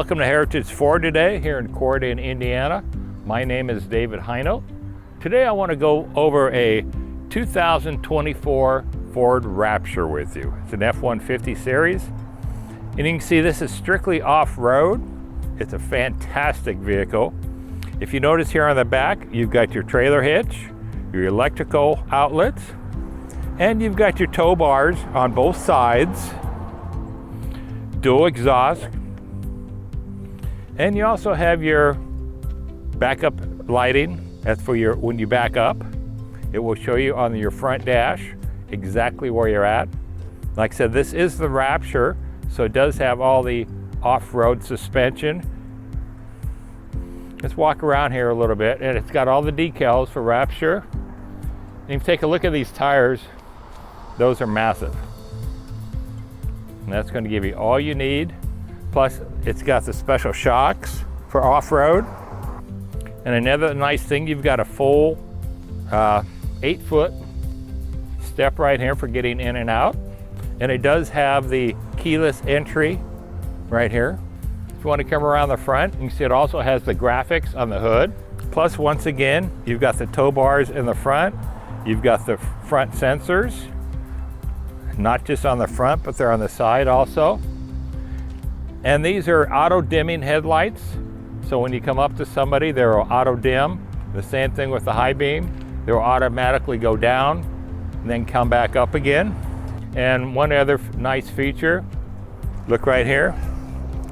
welcome to Heritage Ford today here in Corydon, Indiana. My name is David Heinold. Today I want to go over a 2024 Ford Rapture with you. It's an F-150 series, and you can see this is strictly off-road. It's a fantastic vehicle. If you notice here on the back, you've got your trailer hitch, your electrical outlets, and you've got your tow bars on both sides, dual exhaust, and you also have your backup lighting. That's for your, when you back up, it will show you on your front dash exactly where you're at. Like I said, this is the Rapture, so it does have all the off-road suspension. Let's walk around here a little bit, and it's got all the decals for Rapture. And you can take a look at these tires. Those are massive. And that's going to give you all you need. Plus, it's got the special shocks for off-road. And another nice thing, you've got a full 8-foot step right here for getting in and out. And it does have the keyless entry right here. If you want to come around the front, you can see it also has the graphics on the hood. Plus, once again, you've got the tow bars in the front. You've got the front sensors, not just on the front, but they're on the side also. And these are auto dimming headlights. So when you come up to somebody, they'll auto dim. The same thing with the high beam. They'll automatically go down and then come back up again. And one other nice feature, look right here.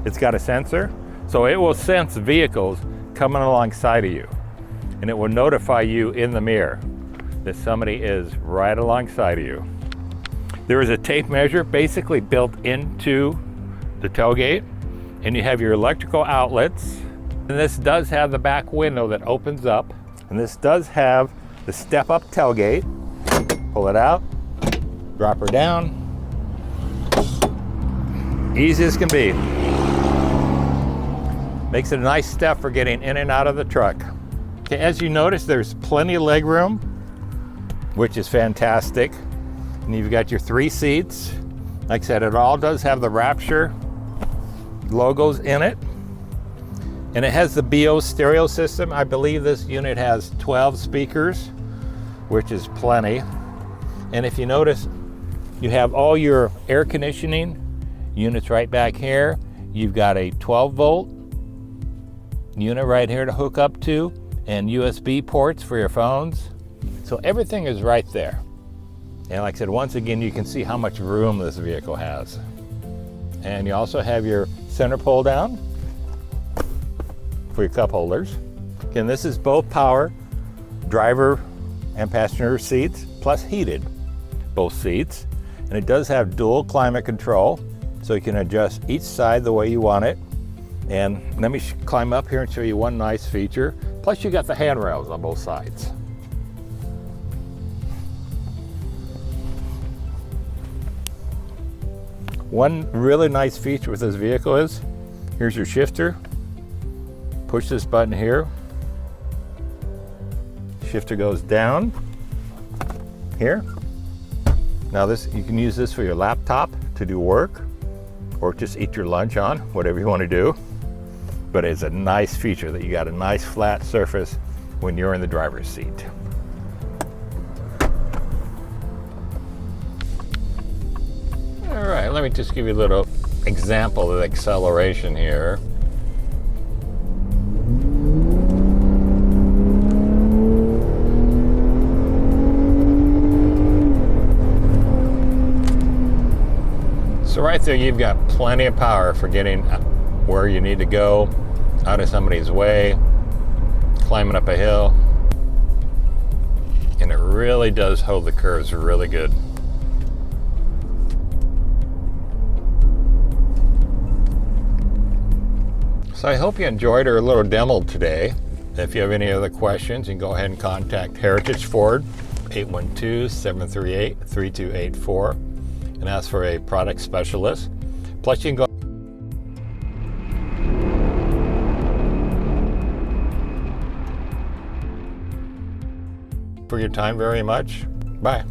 It's got a sensor. So it will sense vehicles coming alongside of you. And it will notify you in the mirror that somebody is right alongside of you. There is a tape measure basically built into the tailgate, and you have your electrical outlets. And this does have the back window that opens up, and this does have the step-up tailgate. Pull it out, drop her down. Easy as can be. Makes it a nice step for getting in and out of the truck. Okay, as you notice, there's plenty of leg room, which is fantastic. And you've got your 3 seats. Like I said, it all does have the Rapture logos in it. And it has the BO stereo system. I believe this unit has 12 speakers, which is plenty. And if you notice, you have all your air conditioning units right back here. You've got a 12-volt unit right here to hook up to, and USB ports for your phones. So everything is right there. And like I said, once again, you can see how much room this vehicle has. And you also have your center pull down for your cup holders. Again, this is both power, driver and passenger seats, plus heated, both seats. And it does have dual climate control, so you can adjust each side the way you want it. And let me climb up here and show you one nice feature. Plus you got the handrails on both sides. One really nice feature with this vehicle is, here's your shifter. Push this button here. Shifter goes down here. Now this, you can use this for your laptop to do work, or just eat your lunch on, whatever you want to do. But it's a nice feature that you got a nice flat surface when you're in the driver's seat. All right, let me just give you a little example of acceleration here. So right there, you've got plenty of power for getting where you need to go, out of somebody's way, climbing up a hill. And it really does hold the curves really good. So I hope you enjoyed our little demo today. If you have any other questions, you can go ahead and contact Heritage Ford, 812-738-3284, and ask for a product specialist. Plus you can go for your time very much. Bye.